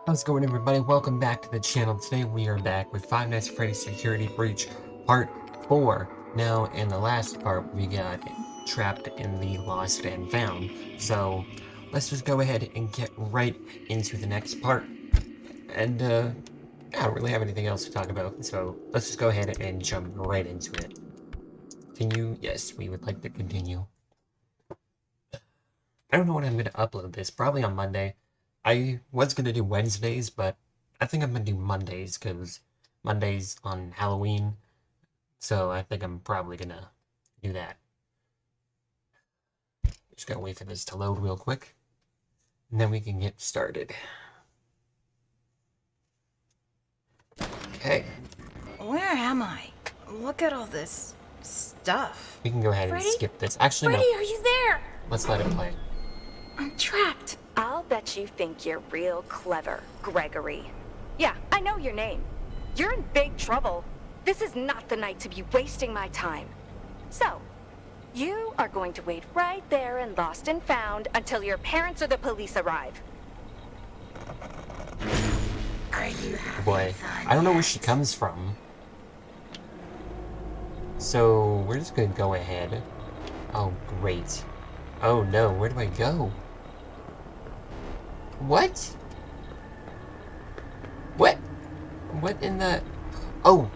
How's it going, everybody? Welcome back to the channel. Today we are back with Five Nights at Freddy's Security Breach Part 4. Now, in the last part, we got trapped in the Lost and Found. So, let's just go ahead and get right into the next part. And, I don't really have anything else to talk about, so let's just go ahead and jump right into it. Continue? Yes, we would like to continue. I don't know when I'm going to upload this. Probably on Monday. I was going to do Wednesdays, but I think I'm going to do Mondays because Monday's on Halloween. So I think I'm probably going to do that. Just got to wait for this to load real quick. And then we can get started. Okay. Where am I? Look at all this stuff. We can go ahead Freddy? and skip this. Actually, Freddy, no. are you there? Let's let it play. I'm trapped. I'll bet you think you're real clever, Gregory. Yeah, I know your name. You're in big trouble. This is not the night to be wasting my time. So, you are going to wait right there in Lost and Found until your parents or the police arrive. Boy, I don't know where she comes from. So, we're just gonna go ahead. Oh, great. Oh no, where do I go? What? What? What in the... Oh!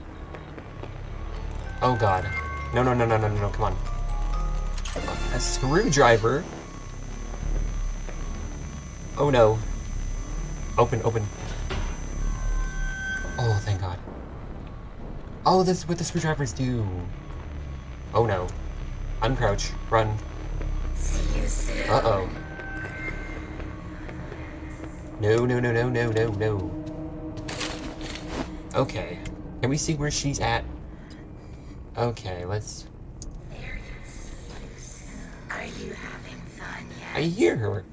Oh god. No, no, no, no, no, no, no, come on. A screwdriver? Oh no. Open, open. Oh, thank god. Oh, that's what the screwdrivers do. Oh no. Uncrouch. Run. Uh-oh. No, no, no, no, no, no, no. Okay. Can we see where she's at? Okay, let's... Are you having fun yet? I hear her.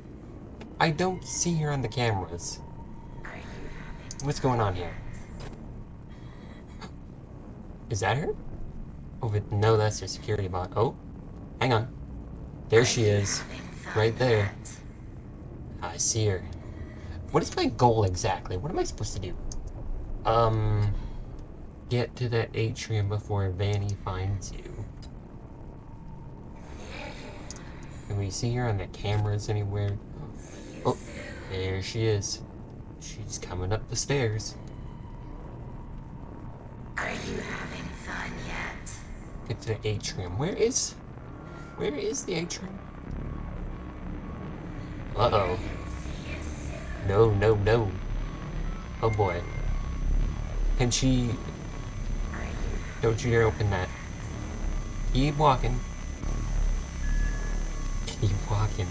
I don't see her on the cameras. Are you having What's going on here? Is that her? Oh, but no, that's her security bot. Oh, hang on. There she is. Right there. I see her. What is my goal exactly? What am I supposed to do? Get to that atrium before Vanny finds you. Can we see her on the cameras anywhere? Oh, there she is. She's coming up the stairs. Are you having fun yet? Get to the atrium. Where is the atrium? Uh-oh. No, no, no. Oh boy. Can she... Don't you dare open that. Keep walking. Keep walking.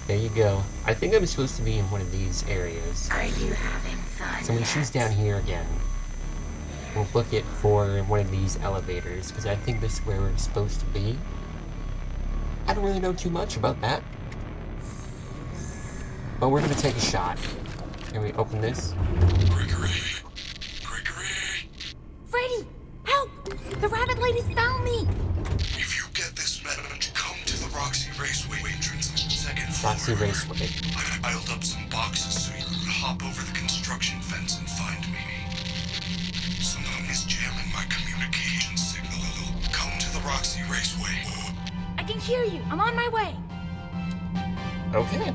There you go. I think I'm supposed to be in one of these areas. Are you having fun So when yet? she's down here again, we'll book it for one of these elevators, because I think this is where we're supposed to be. I don't really know too much about that. But we're gonna take a shot. Can we open this? Gregory! Gregory! Freddy, help! The rabbit lady's found me! If you get this message, come to the Roxy Raceway entrance, second floor. Roxy Raceway. I piled up some boxes so you can hop over the construction fence and find me. Someone is jamming my communication signal. Come to the Roxy Raceway. I can hear you. I'm on my way. Okay.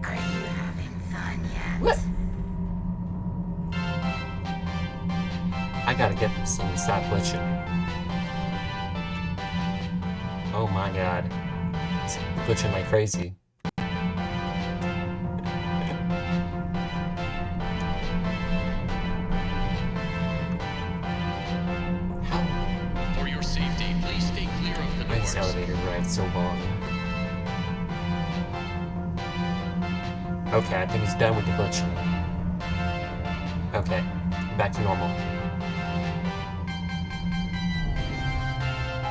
Are you having fun yet? What? I gotta get this thing to stop glitching. Oh my god. It's glitching like crazy. How? For your safety, please stay clear of the Why is doors. this elevator ride so long? Okay, I think it's done with the glitching. Okay, back to normal.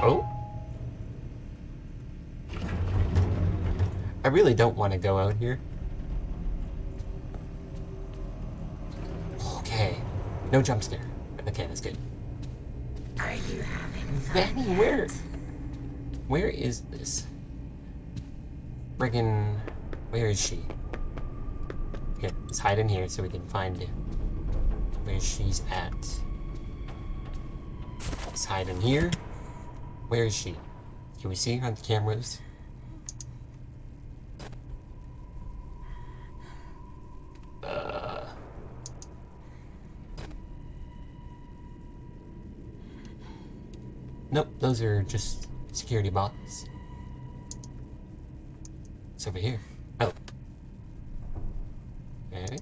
Oh? I really don't want to go out here. Okay, no jump scare. Okay, that's good. Are you having fun Vanny, yet? where is this? Friggin', where is she? Here, let's hide in here so we can find where she's at. Let's hide in here. Where is she? Can we see her on the cameras? Nope, those are just security bots. It's over here. Oh. Okay.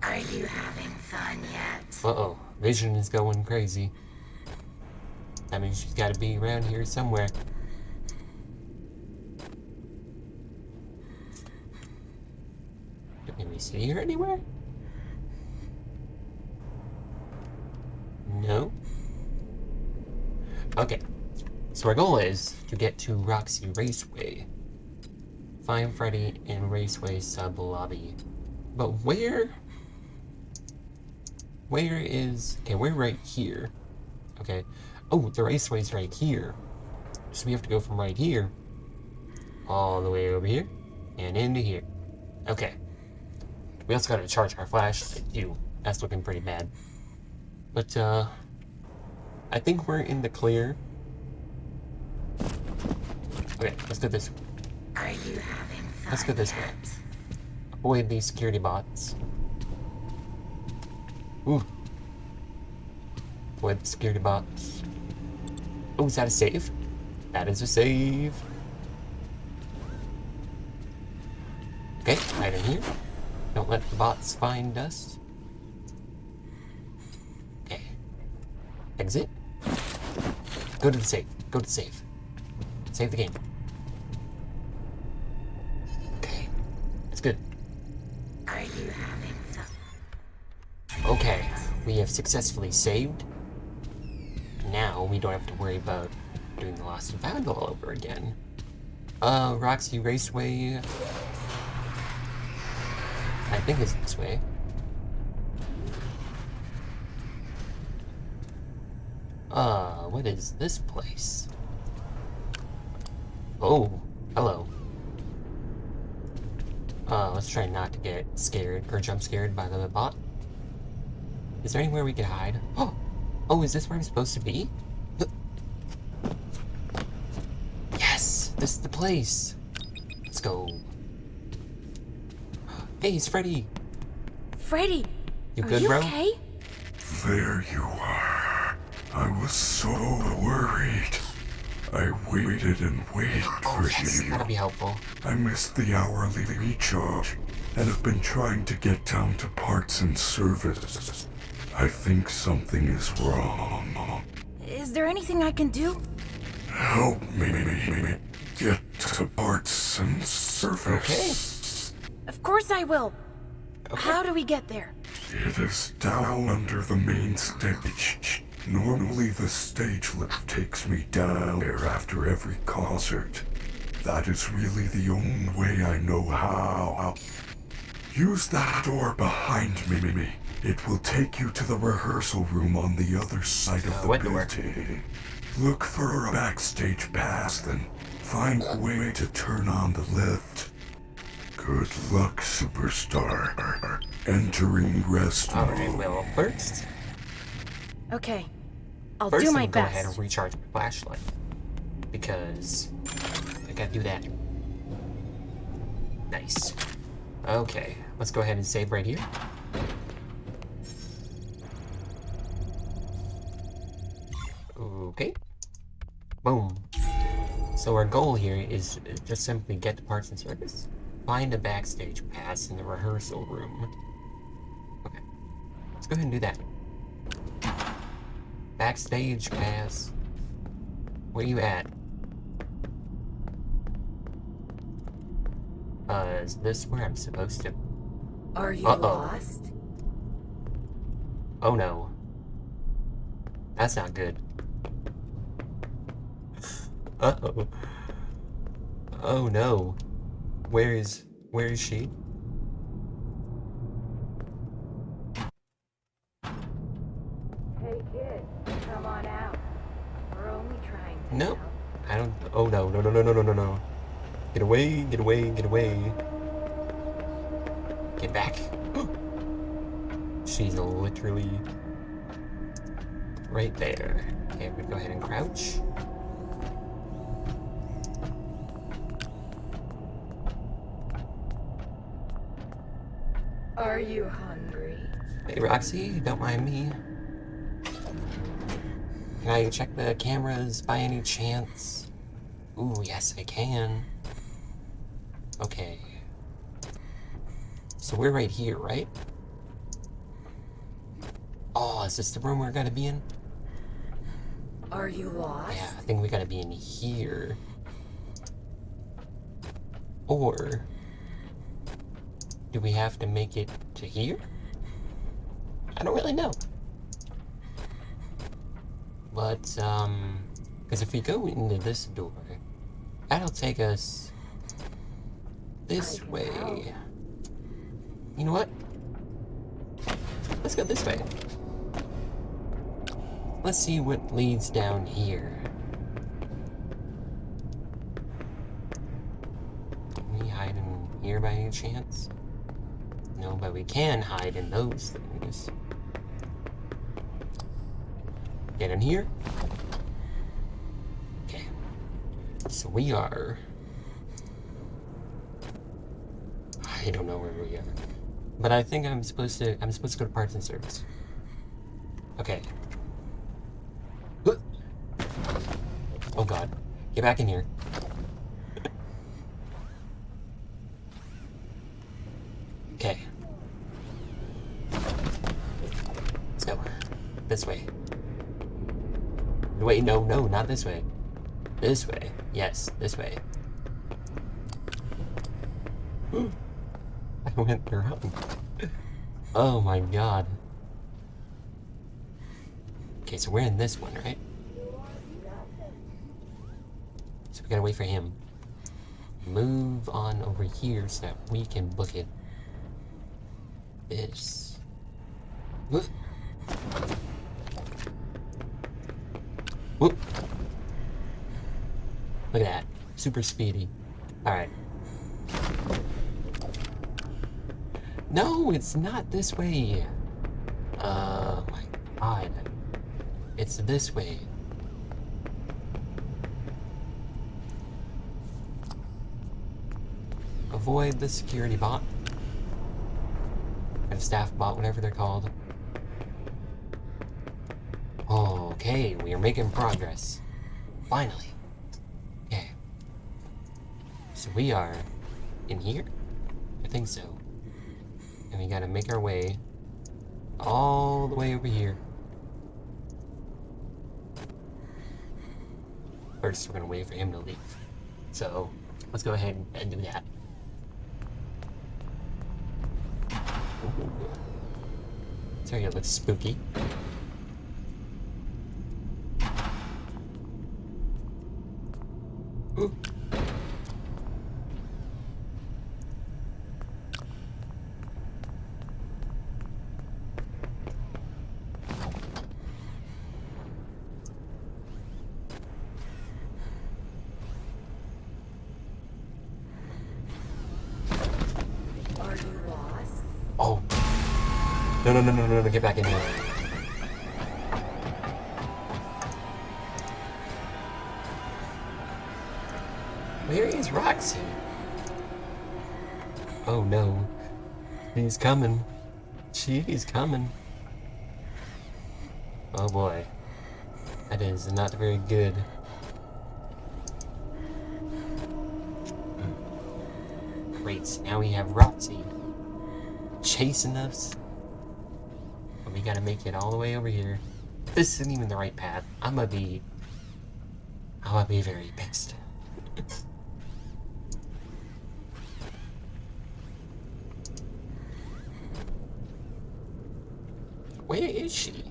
Are you having fun yet? Uh-oh. Vision is going crazy. That means she's gotta be around here somewhere. Can we see her anywhere? No. Okay. So our goal is to get to Roxy Raceway. Find Freddy in Raceway sub-lobby. But where? Where is... Okay, we're right here. Okay. Oh, the Raceway's right here. So we have to go from right here all the way over here and into here. Okay. We also gotta charge our flashlight too. That's looking pretty bad. But, I think we're in the clear. Okay, let's go this way. Are you having fun Let's go this way. yet? Avoid these security bots. Ooh. Avoid the security bots. Oh, is that a save? That is a save. Okay, hide in here. Don't let the bots find us. Okay. Exit. Go to the safe. Go to the safe. Save the game. Okay. That's good. Are you having fun? Okay. We have successfully saved. Now we don't have to worry about doing the Lost and Found all over again. Roxy Raceway. I think it's this way. What is this place? Oh, hello. Let's try not to get scared or jump scared by the bot. Is there anywhere we can hide? Oh, is this where I'm supposed to be? Yes, this is the place. Let's go. Hey, it's Freddy. Freddy, You are good, you bro? okay? There you are. I was so worried. I waited and waited for That'll you. be helpful. I missed the hourly recharge and have been trying to get down to parts and service. I think something is wrong. Is there anything I can do? Help me get to parts and service. Of course I will. Okay. How do we get there? It is down under the main stage. Normally the stage lift takes me down there after every concert. That is really the only way I know how. Use that door behind me. It will take you to the rehearsal room on the other side of the what door? building. Look for a backstage pass, then find a way to turn on the lift. Good luck, superstar. Entering rest Alright, mode. well, first Okay, I'll First, do my I'm gonna go ahead and best. recharge my flashlight. Because I gotta do that. Nice. Okay, let's go ahead and save right here. Okay. Boom. So our goal here is just simply get to parts and service. Find a backstage pass in the rehearsal room. Okay. Let's go ahead and do that. Backstage pass. Where you at? Is this where I'm supposed to? Are you Uh-oh. lost? Oh no. That's not good. Uh-oh. Oh no. Where is she? Hey kid, come on out. We're only trying to Nope. help. I don't. Oh no, no, no, no, no, no, no, no. Get away, get away, get away. Get back. She's literally right there. Okay, we go ahead and crouch. Are you hungry? Hey, Roxy, don't mind me. Can I check the cameras by any chance? Ooh, yes, I can. Okay. So we're right here, right? Oh, is this the room we're gonna be in? Are you lost? Yeah, I think we gotta be in here. Or do we have to make it to here? I don't really know. But, because if we go into this door, that'll take us this way. You know what? Let's go this way. Let's see what leads down here. Can we hide in here by any chance? No, but we can hide in those things. Get in here. Okay. So we are... I don't know where we are. But I think I'm supposed to go to parts and service. Okay. Oh god. Get back in here. Okay. Let's go. This way. Wait, no, not this way. This way. Yes, this way. I went wrong. Oh my god. Okay, so we're in this one, right? So we gotta wait for him. Move on over here so that we can book it. This. Whoop. Whoop. Look at that. Super speedy. Alright. No, it's not this way. Oh my god. It's this way. Avoid the security bot. Or staff bot, whatever they're called. Okay, we are making progress. Finally. Okay. So we are in here? I think so. And we gotta make our way all the way over here. First, we're gonna wait for him to leave. So, let's go ahead and do that. Ooh. Sorry, it looks spooky. Ooh. Are you lost? Oh. No, get back in here. Where is Roxy? Oh no. He's coming. She's coming. Oh boy. That is not very good. Great, now we have Roxy chasing us. But we gotta make it all the way over here. This isn't even the right path. I'm gonna be very pissed. Where is she?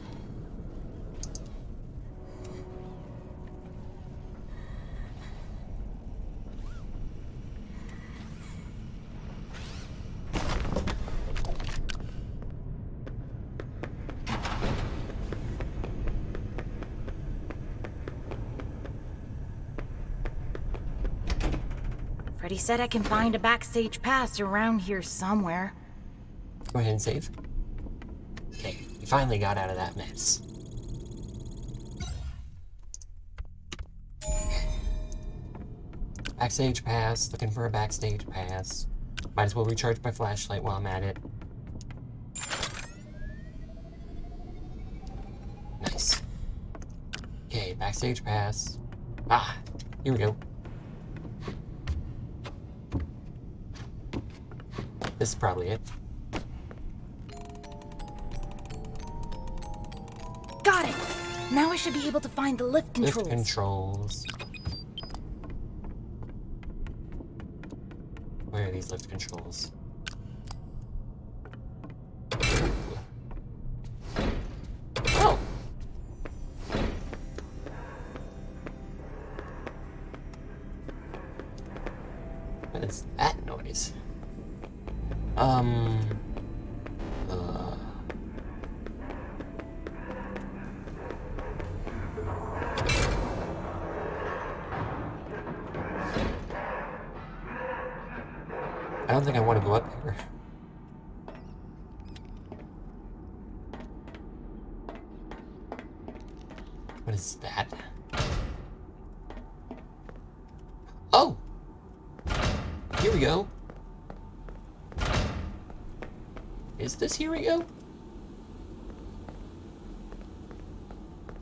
Freddy said I can find a backstage pass around here somewhere. Go ahead and save. Okay, we finally got out of that mess. Backstage pass. Looking for a backstage pass. Might as well recharge my flashlight while I'm at it. Nice. Okay, backstage pass. Ah, here we go. This is probably it. Got it! Now I should be able to find the lift controls. Lift controls. Where are these lift controls? Oh! What is that noise? I don't think I want to go up here. What is that? Oh! Here we go. Is this here we go?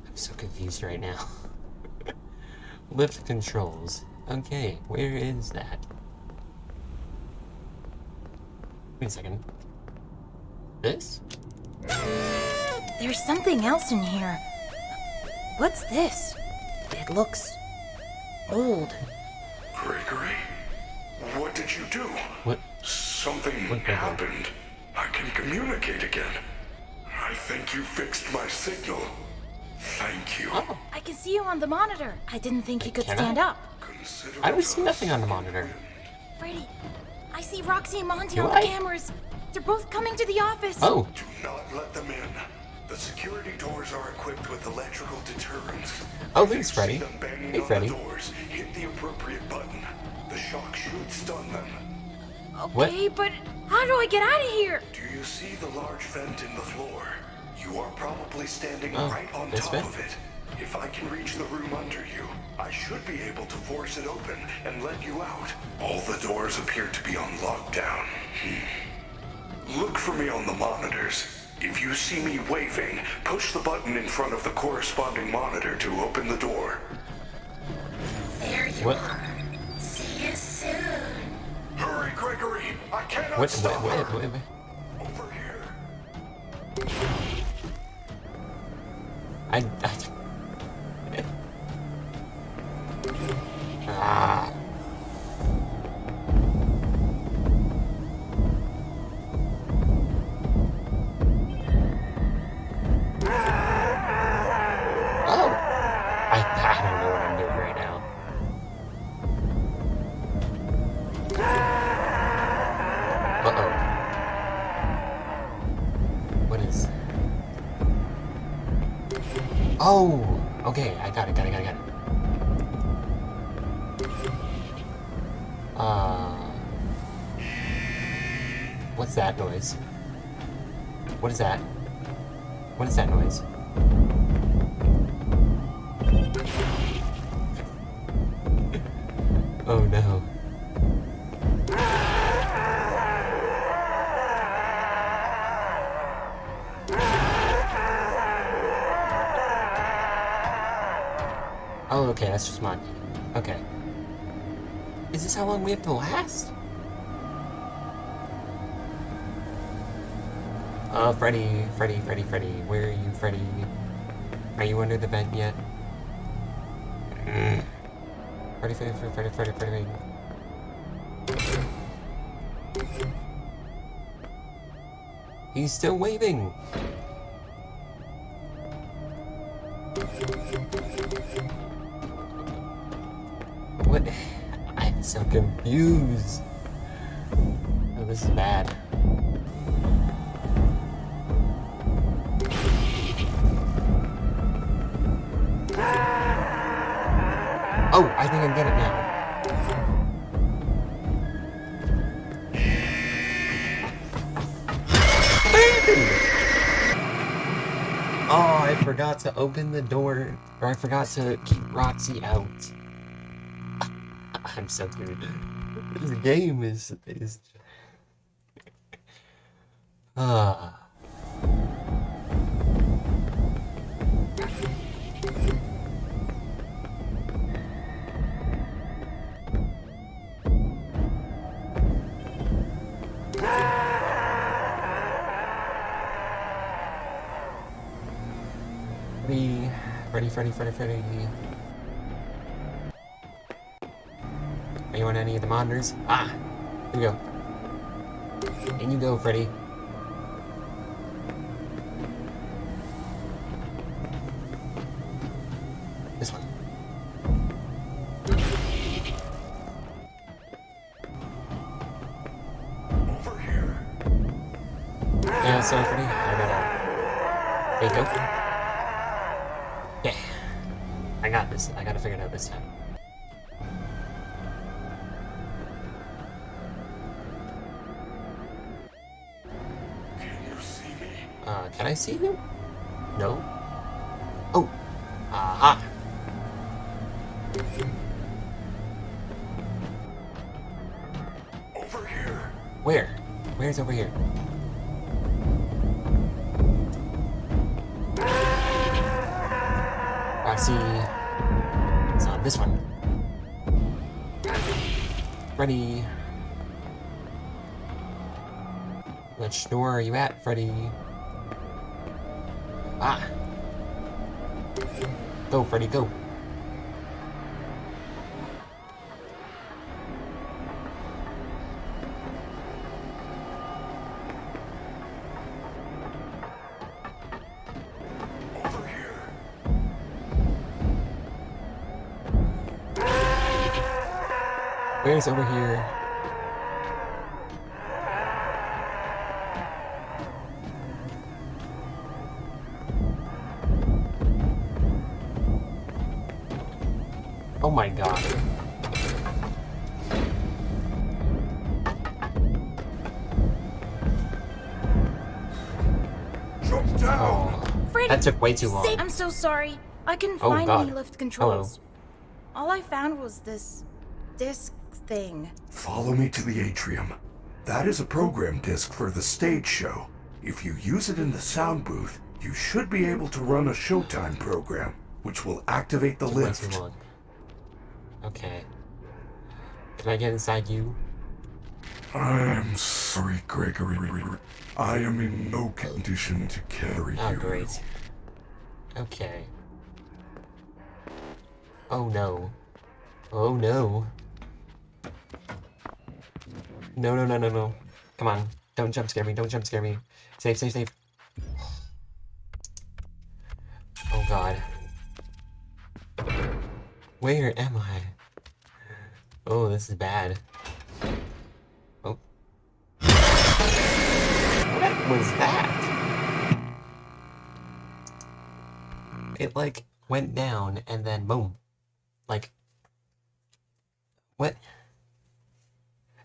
I'm so confused right now. Lift controls. Okay, where is that? Wait a second. This? There's something else in here. What's this? It looks old. Gregory? What did you do? What? Something What happened. I can communicate again. I think you fixed my signal. Thank you. Oh, I can see you on the monitor. I didn't think you could Can I? stand up. Consider I don't it see a nothing on the second monitor. win. Freddy, I see Roxy and Monty Do on the I? cameras. They're both coming to the office. Oh, Do not let them in. The security doors are equipped with electrical deterrents. Oh, If thanks, you Freddy. see them banging Hey, on Freddy. the doors, hit the appropriate button. The shock should stun them. Okay, but how do I get out of here? Do you see the large vent in the floor? You are probably standing Oh, right on this top vent? of it. If I can reach the room under you, I should be able to force it open and let you out. All the doors appear to be on lockdown. Look for me on the monitors. If you see me waving, push the button in front of the corresponding monitor to open the door. There you what? are. See you soon. Hurry, Gregory! I cannot What? stop her. What? Over here. I ah. Oh. I don't know what I'm doing right now. Uh-oh. What is... Oh! Okay, I got it. What's that noise? What is that? What is that noise? Oh no. Oh, okay, that's just mine. Okay. Is this how long we have to last? Freddy, where are you, Freddy? Are you under the vent yet? Freddy. He's still waving! What? I'm so confused. Oh, this is bad. Oh, I think I get it now. Oh, I forgot to open the door, or I forgot to keep Roxy out. I'm so good. This game is ah. Freddy. Are you on any of the monitors? Ah, here we go. In you go, Freddy. This one. Over here. Yeah, sorry, Freddy. I gotta. There you go. Yeah. I got this. I gotta figure it out this time. Can you see me? Can I see you? No? Oh! Aha! Over here. Where? Where's over here? Roxy. It's on this one. Freddy. Which door are you at, Freddy? Ah! Go, Freddy, go! Over here. Where's over here? Oh my god. Jump down. Oh, Freddy, that took way too long. I'm so sorry. I couldn't Oh, find God. any lift controls. All I found was this disc thing. Follow me to the atrium. That is a program disc for the stage show. If you use it in the sound booth, you should be able to run a Showtime program, which will activate the Took way too lift. long. Okay. Can I get inside you? I'm sorry, Gregory. I am in no condition to carry Oh, you. great. Okay. Oh no. Oh no. No. Come on. Don't jump scare me. Don't jump scare me. Safe. Oh god. Where am I? Oh, this is bad. Oh. What was that? It like went down and then boom. Like, what?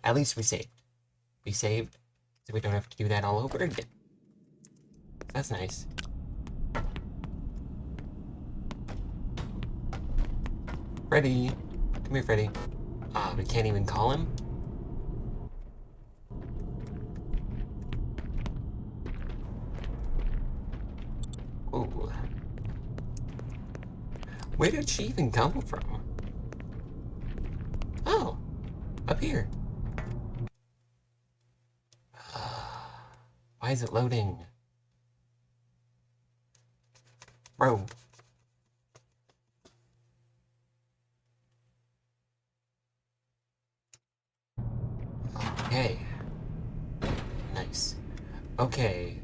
At least we saved. We saved, so we don't have to do that all over again. That's nice. Freddy! Come here, Freddy. Ah, we can't even call him? Ooh. Where did she even come from? Oh, up here. Why is it loading? Bro. Okay. Nice. Okay.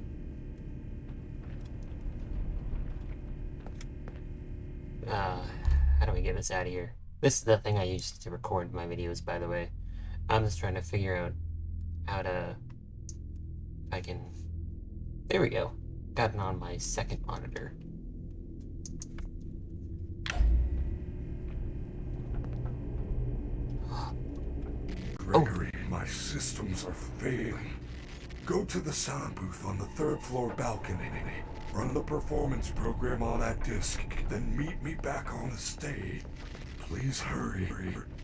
How do we get this out of here? This is the thing I used to record my videos, by the way. I'm just trying to figure out how to... if I can... There we go. Got it on my second monitor. Gregory, my systems are failing. Go to the sound booth on the third floor balcony. Run the performance program on that disc, then meet me back on the stage. Please hurry.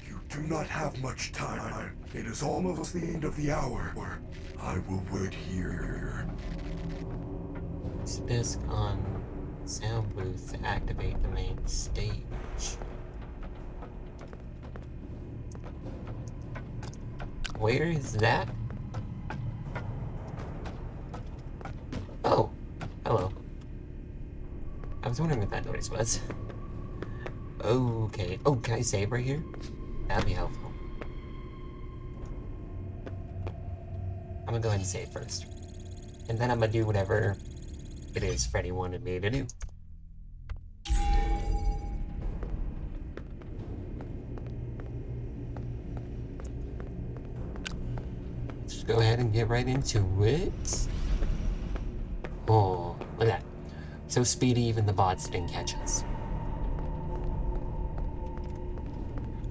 You do not have much time. It is almost the end of the hour. I will wait here. Use disc on sound booth to activate the main stage. Where is that? Oh, hello. I was wondering what that noise was. Okay. Oh, can I save right here? That'd be helpful. I'm gonna go ahead and save first. And then I'm gonna do whatever it is Freddy wanted me to do. Let's go ahead and get right into it. Oh, look at that. So speedy, even the bots didn't catch us.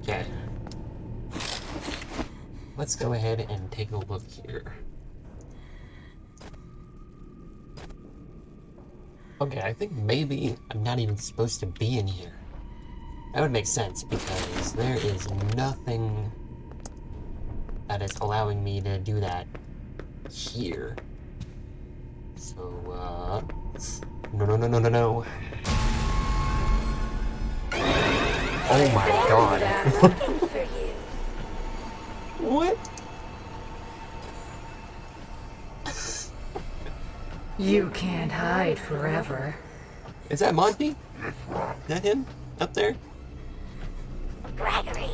Okay. Let's go ahead and take a look here. Okay, I think maybe I'm not even supposed to be in here. That would make sense because there is nothing that is allowing me to do that here. So, no. Oh my god. What? You can't hide forever. Is that Monty? Is that him? Up there? Gregory!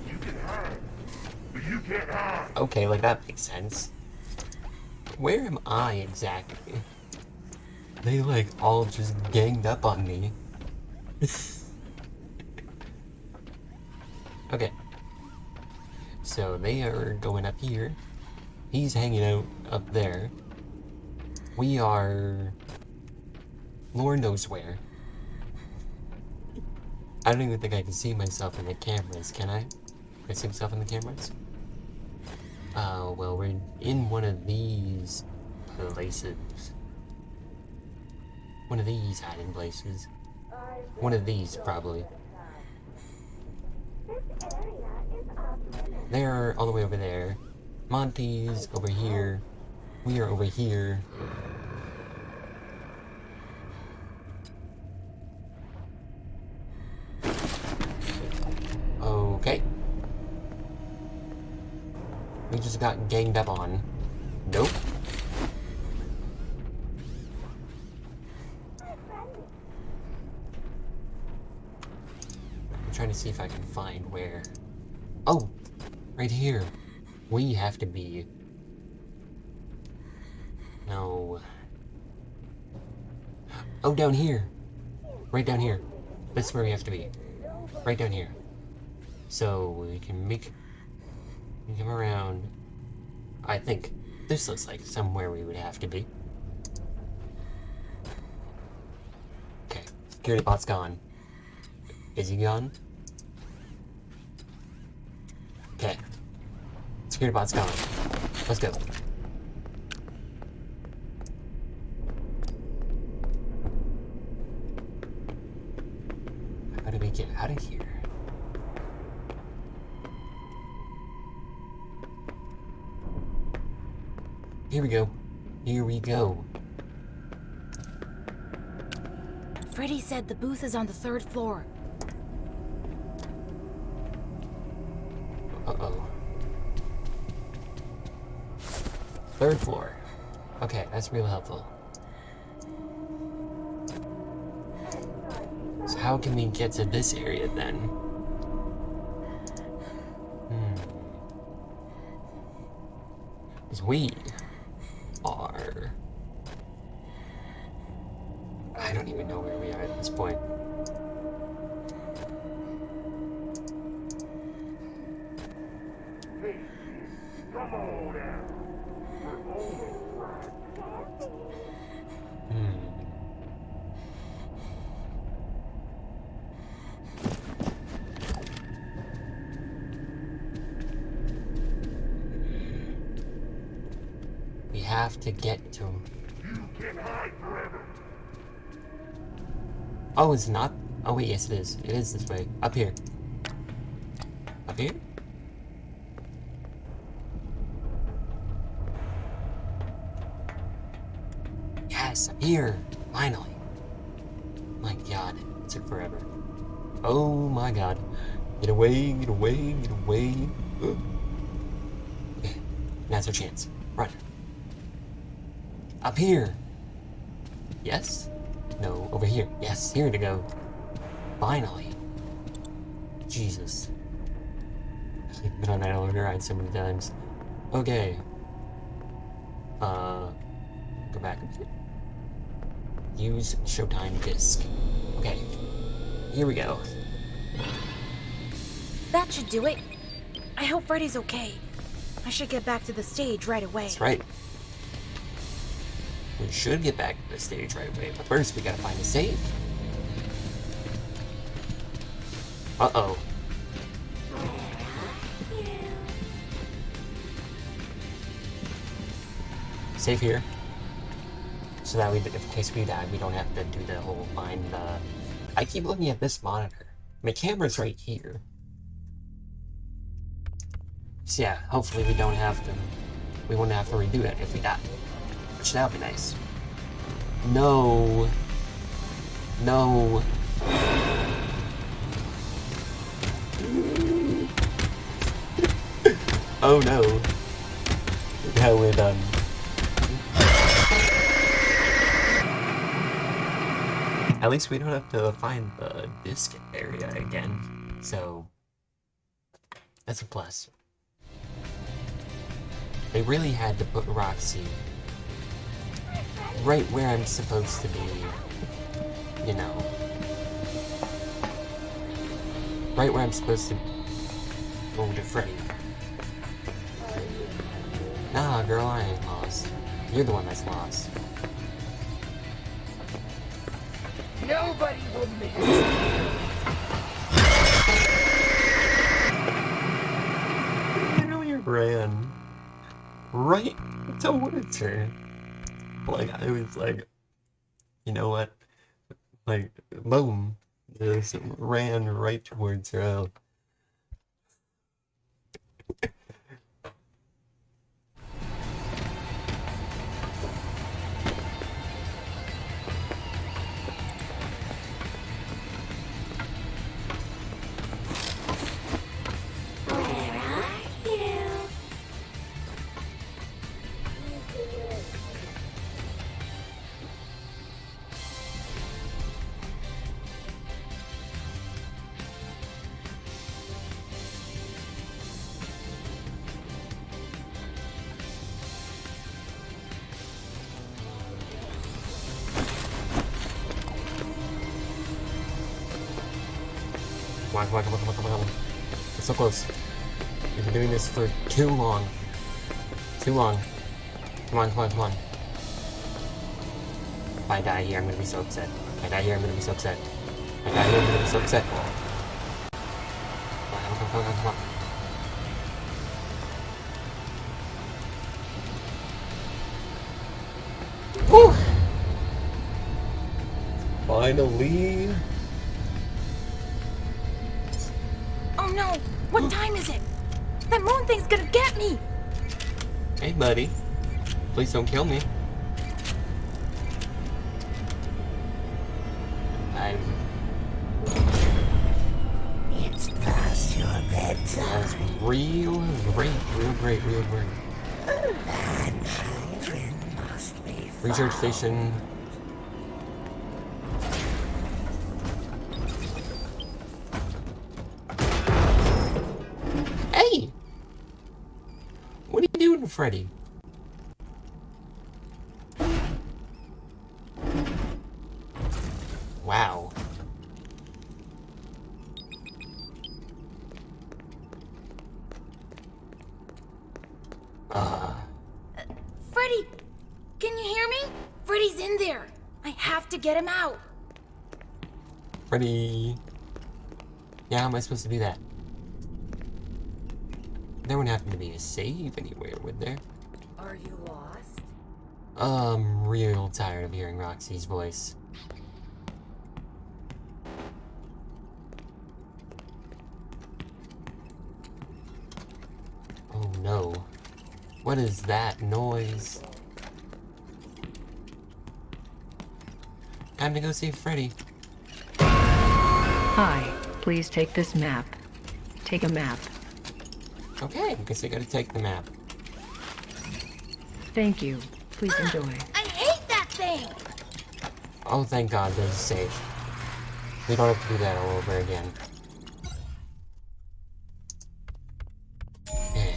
You can hide, but you can't hide. Okay, like that makes sense. Where am I exactly? They like all just ganged up on me. Okay. So they are going up here. He's hanging out up there. We are Lord knows where. I don't even think I can see myself in the cameras, can I? Can I see myself in the cameras? Well, we're in one of these places. One of these hiding places. One of these, probably. They're all the way over there. Monty's over here. We are over here. Okay. We just got ganged up on. Nope. I'm trying to see if I can find where. Oh! Right here. We have to be. No. Oh, down here. Right down here. That's where we have to be. Right down here. So we can come around. I think this looks like somewhere we would have to be. Okay. Security bot's gone. Is he gone? Okay. Security bot's gone. Let's go. How do we get out of here? Here we go. Here we go. Freddy said the booth is on the 3rd floor. Uh-oh. 3rd floor. Okay, that's real helpful. So how can we get to this area then? Because we are... I don't even know where we are at this point. Hey, come on now. We're almost We have to get to... You can't hide forever. Oh, it's not? Oh wait, yes it is. It is this way. Up here. Up here? Yes, I'm here! Finally! My god, it took forever. Oh my god. Get away, get away, get away. Ugh. Okay, now's our chance. Run. Up here! Yes? No, over here. Yes, here to go. Finally. Jesus. I've been on that elevator ride so many times. Okay. Go back. Use Showtime disc. Okay. Here we go. That should do it. I hope Freddy's okay. I should get back to the stage right away. That's right. We should get back to the stage right away, but first we gotta find a save. Uh-oh. Save here. So that we, if in case we die, we don't have to do the whole find the... I keep looking at this monitor. My camera's right here. So yeah, hopefully we don't have to... We won't have to redo it if we die. Which that would be nice. No. No. Oh no. No, we're done. At least we don't have to find the disc area again. So, that's a plus. They really had to put Roxy right where I'm supposed to be, you know. Right where I'm supposed to go to Freddy. Nah, girl, I ain't lost. You're the one that's lost. Nobody will miss you. Literally ran right towards her. Like, I was like, you know what? Like, boom. Just ran right towards her. Come on. We're so close. We've been doing this for too long. Too long. Come on. If I die here, I'm gonna be so upset. If I die here, I'm gonna be so upset. If I die here, I'm gonna be so upset. Come on. Whew. Finally. Oh no! What time is it? That moon thing's gonna get me! Hey, buddy. Please don't kill me. It's past your bedtime. That's real great. That children must be Research station. Hey! What are you doing, Freddy? Wow. Freddy! Can you hear me? Freddy's in there! I have to get him out! Freddy. Yeah, how am I supposed to do that? There wouldn't happen to be a save anywhere, would there? Are you lost? I'm real tired of hearing Roxy's voice. no. What is that noise? Time to go see Freddy. Hi, please take this map. Take a map. Okay, guess I gotta take the map. Thank you. Please enjoy. I hate that thing! Oh, thank God, there's a save. We don't have to do that all over again. Okay.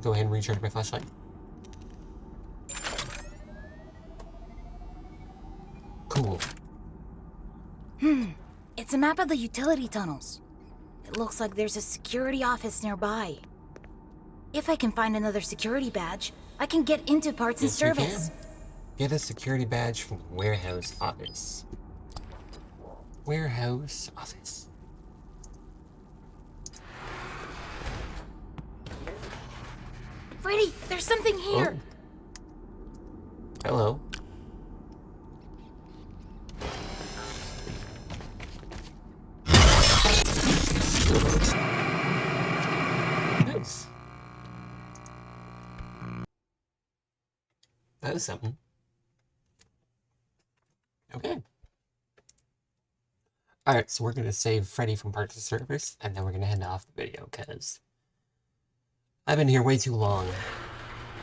Go ahead and recharge my flashlight. Cool. It's a map of the utility tunnels. It looks like there's a security office nearby. If I can find another security badge, I can get into parts and Yes, you service. can. Get a security badge from the warehouse office. Warehouse office. Freddy, there's something here. Oh. Hello. Nice. That was something. Okay. Alright, so we're gonna save Freddy from parts of service, and then we're gonna head off the video, because I've been here way too long.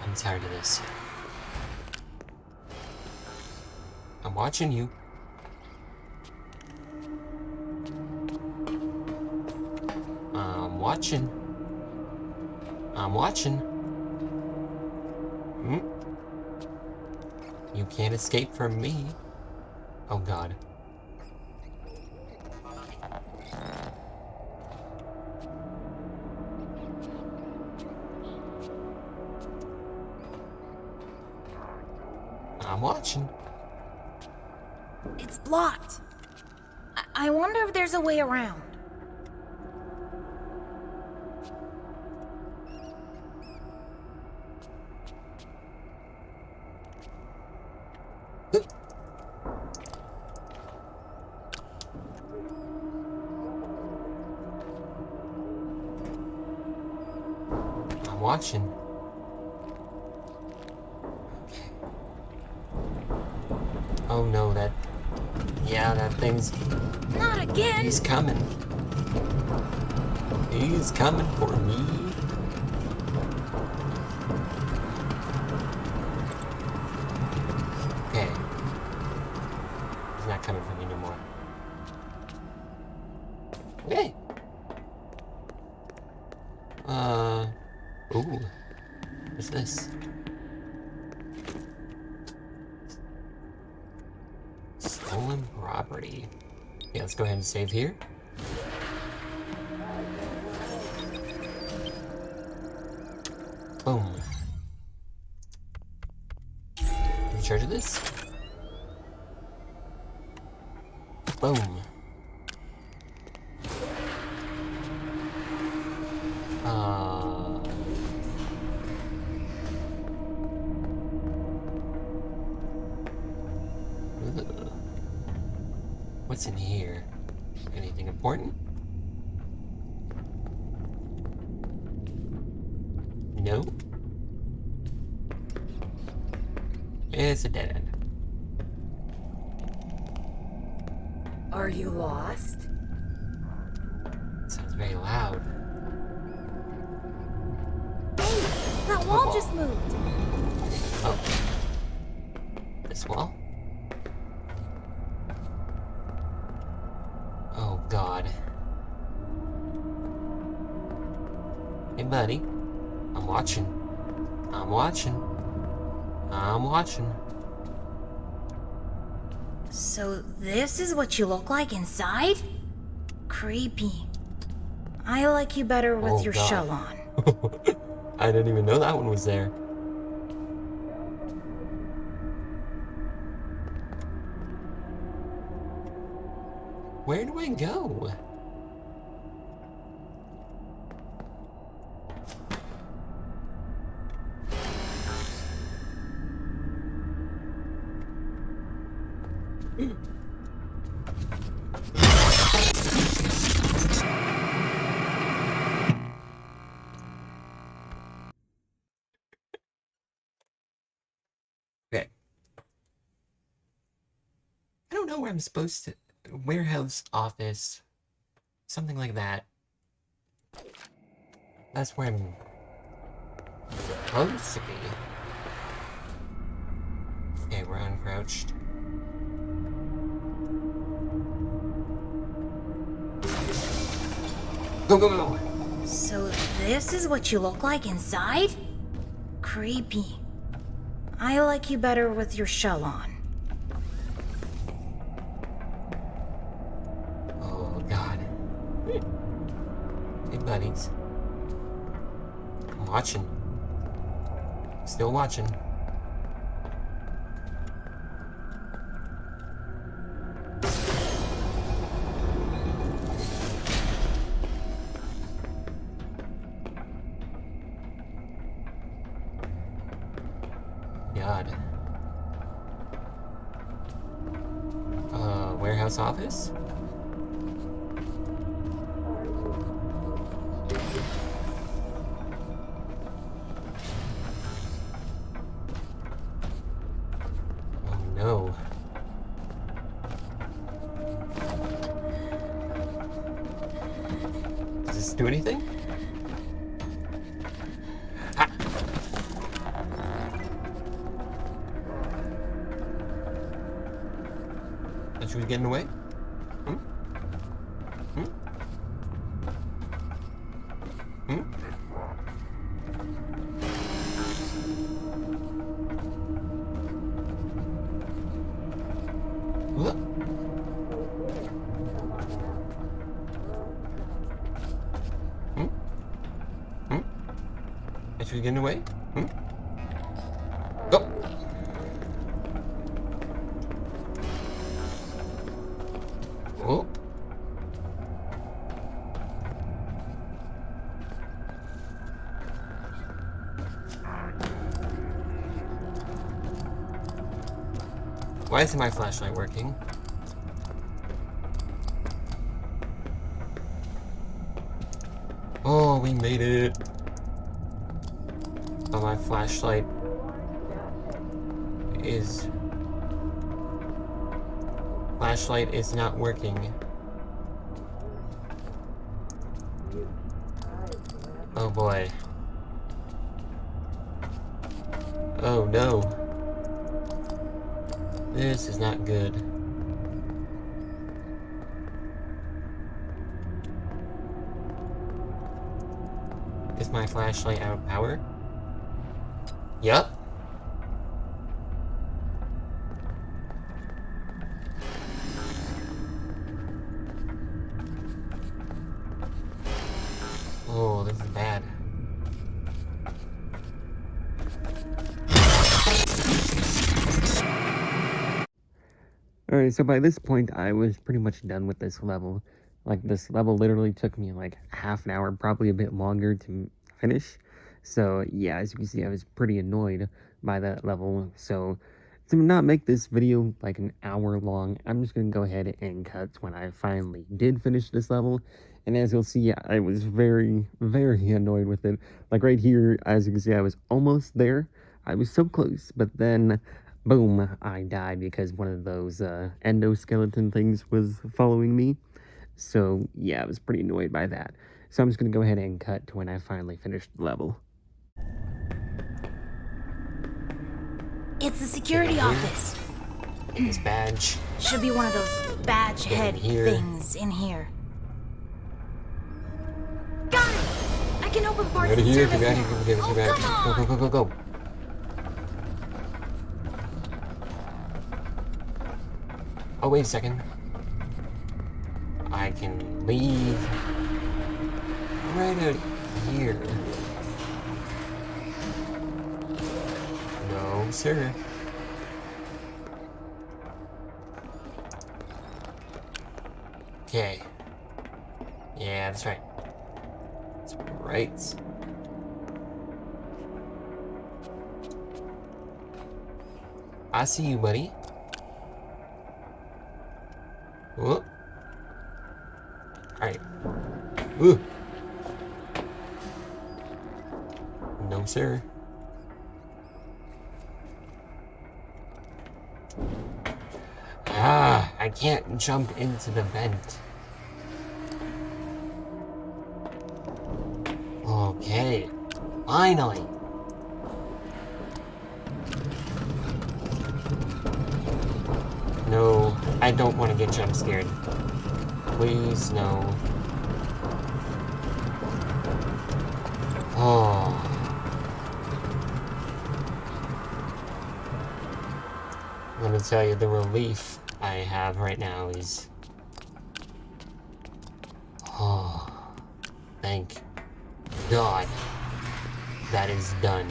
I'm tired of this. I'm watching you. I'm watching. I'm watching. You can't escape from me. Oh God. I'm watching. It's blocked. I wonder if there's a way around. I'm watching. Oh no, that... Yeah, that thing's... Not again! He's coming. He's coming for me. Okay. He's not coming for me no more. Okay. Ooh. What's this? Stolen property. Okay, let's go ahead and save here. Boom. Recharge of this. Boom. Ugh. What's in here? Anything important? No. It's a dead end. Are you lost? It sounds very loud. Hey, that wall wall? just moved. Oh. This wall? Oh God. Hey buddy. I'm watching. I'm watching. I'm watching. So this is what you look like inside? Creepy. I like you better with Oh, your God. shell on. I didn't even know that one was there. Where do I go? where I'm supposed to... Warehouse office. Something like that. That's where I'm supposed to be. Okay, we're uncrouched. Go, go, go! So this is what you look like inside? Creepy. I like you better with your shell on. Oh, God. Hey, buddies. I'm watching. Still watching. God. Warehouse office? Oh no. Does this do anything? Ah! Thought she was getting away? Hmm? Hmm? Hmm? What? Hmm? Hmm? Thought she was getting away? Hmm? Go! Oh! Why isn't my flashlight working? Oh, we made it! Oh, my flashlight is... Flashlight is not working. Oh boy. Oh no. This is not good. Is my flashlight out of power? Yup. Oh, this is bad. Alright, so by this point, I was pretty much done with this level. Like, this level literally took me like half an hour, probably a bit longer to finish. So, yeah, as you can see, I was pretty annoyed by that level. So, to not make this video like an hour long, I'm just gonna go ahead and cut when I finally did finish this level. And as you'll see, I was very, very annoyed with it. Like right here, as you can see, I was almost there. I was so close, but then boom, I died because one of those endoskeleton things was following me. So yeah, I was pretty annoyed by that. So I'm just gonna go ahead and cut to when I finally finished the level. It's the security office. This badge. Should be one of those badge head here. things in here. Got it! I can open parts Get and here, service get now. back here, Oh, get back. come Go, on! go, go, go, go. Oh, wait a second. I can leave right out here. No, sir. Okay. Yeah, that's right. That's right. I see you, buddy. Whoop. Alright. Ooh. No, sir. Ah, I I can't jump into the vent. Okay. Finally! No, I don't want to get jump scared. Please, no. Oh. Let me tell you, the relief I have right now is... Oh. Thank God that is done.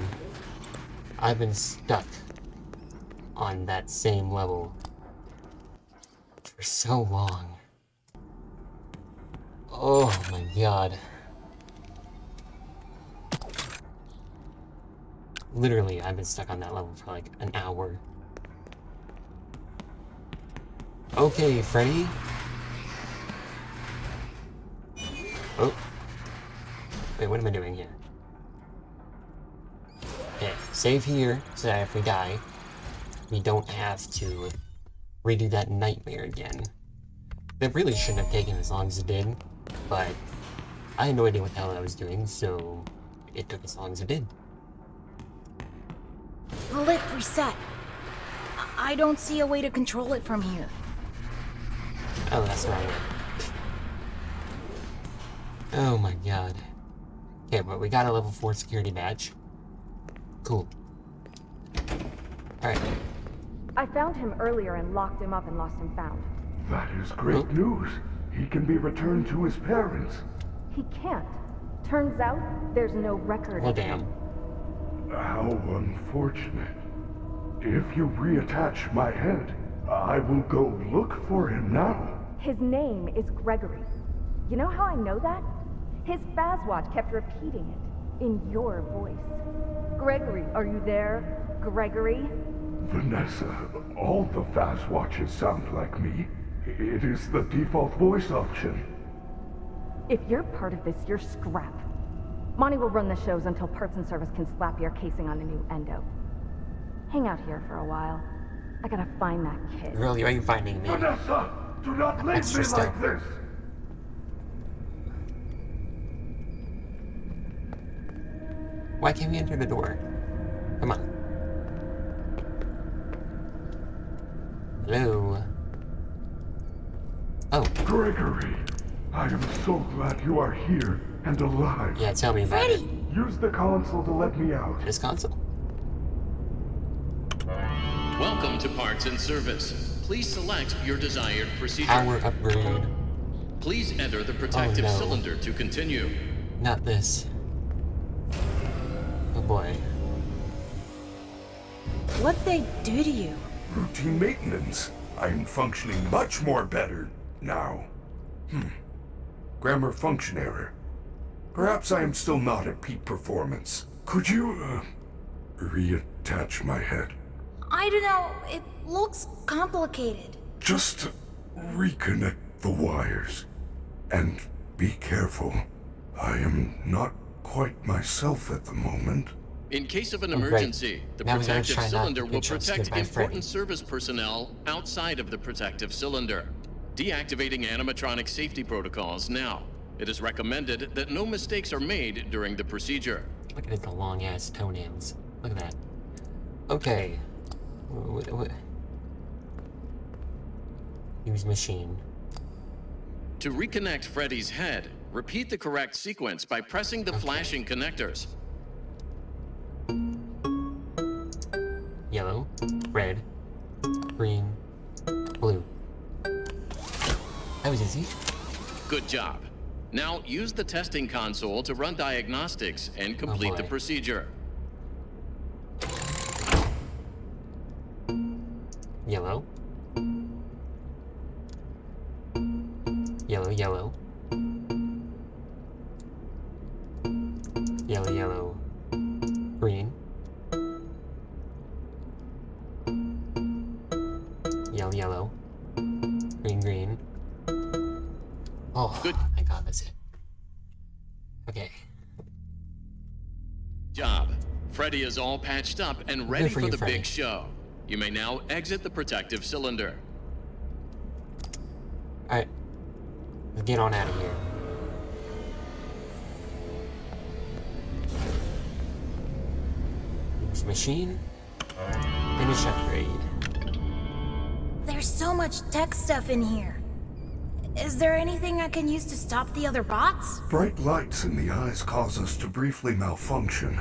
I've been stuck on that same level for so long. Oh my God. Literally, I've been stuck on that level for like an hour. Okay, Freddy. Oh. Wait, what am I doing here? Okay, save here so that if we die, we don't have to redo that nightmare again. It really shouldn't have taken as long as it did, but I had no idea what the hell I was doing, so it took as long as it did. The lift reset. I don't see a way to control it from here. Oh, that's the wrong way. Oh my God. Okay, but we got a level 4 security badge. Cool. Alright. I found him earlier and locked him up and lost him found. That is great news. He can be returned to his parents. He can't. Turns out there's no record Well, of him. damn. How unfortunate. If you reattach my head, I will go look for him now. His name is Gregory. You know how I know that? His Fazwatch kept repeating it in your voice. Gregory, are you there? Gregory? Vanessa, all the Fazwatches sound like me. It is the default voice option. If you're part of this, you're scrap. Monty will run the shows until Parts and Service can slap your casing on a new endo. Hang out here for a while. I gotta find that kid. Really, are you finding me? Vanessa, do not leave Extra me step. like this. Why can't we enter the door? Come on. Hello? Oh, Gregory, I am so glad you are here and alive. yeah, tell me about Freddy! Use the console to let me out. it. This console? Welcome to Parts and Service. Please select your desired procedure. Power upgrade. Please enter the protective no. cylinder to continue. Not this. Oh boy. What'd they do to you? Routine maintenance. I'm functioning much more better now. Grammar function error. Perhaps I am still not at peak performance. Could you, reattach my head? I don't know. It looks complicated. Just reconnect the wires. And be careful. I am not quite myself at the moment. In case of an Oh, great. emergency, the Now we gotta protective try not to cylinder get will jump scared protect by important Freddy. service personnel outside of the protective cylinder. Deactivating animatronic safety protocols now. It is recommended that no mistakes are made during the procedure. Look at the long ass toenails. Look at that. Okay. What? Use machine. To reconnect Freddy's head, repeat the correct sequence by pressing the flashing connectors. Yellow, red, green, blue. That was easy. Good job. Now use the testing console to run diagnostics and complete the boy. procedure. Yellow. Yellow, yellow. Yellow, yellow. Green. Yellow, yellow. Green, green. Oh, Good. my God, that's it. Okay. Job. Freddy is all patched up and ready for for you, the Freddy. big show. You may now exit the protective cylinder. Alright, let's get on out of here. Use machine. Finish upgrade. There's so much tech stuff in here. Is there anything I can use to stop the other bots? Bright lights in the eyes cause us to briefly malfunction.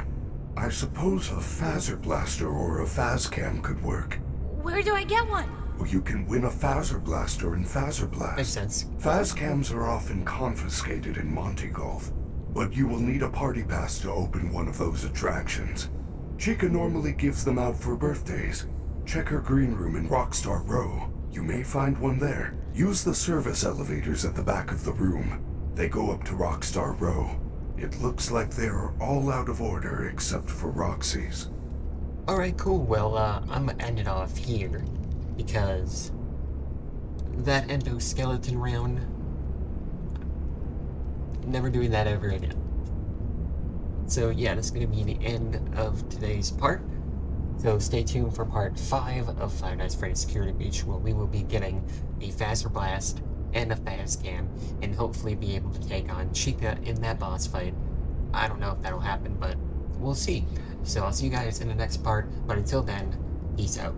I suppose a phaser blaster or a phascam could work. Where do I get one? Well, you can win a phaser blaster in Phaser Blast. Makes sense. Phascams are often confiscated in Monte Golf, but you will need a party pass to open one of those attractions. Chica normally gives them out for birthdays. Check her green room in Rockstar Row. You may find one there. Use the service elevators at the back of the room. They go up to Rockstar Row. It looks like they are all out of order except for Roxy's. Alright, cool. Well, I'm gonna end it off here, because that endoskeleton round, never doing that ever again. So yeah, this is gonna be the end of today's part. So stay tuned for part 5 of Five Nights at Freddy's Security Breach, where we will be getting a Phaser Blast and a Phascam, and hopefully be able to take on Chica in that boss fight. I don't know if that'll happen, but we'll see. So I'll see you guys in the next part, but until then, peace out.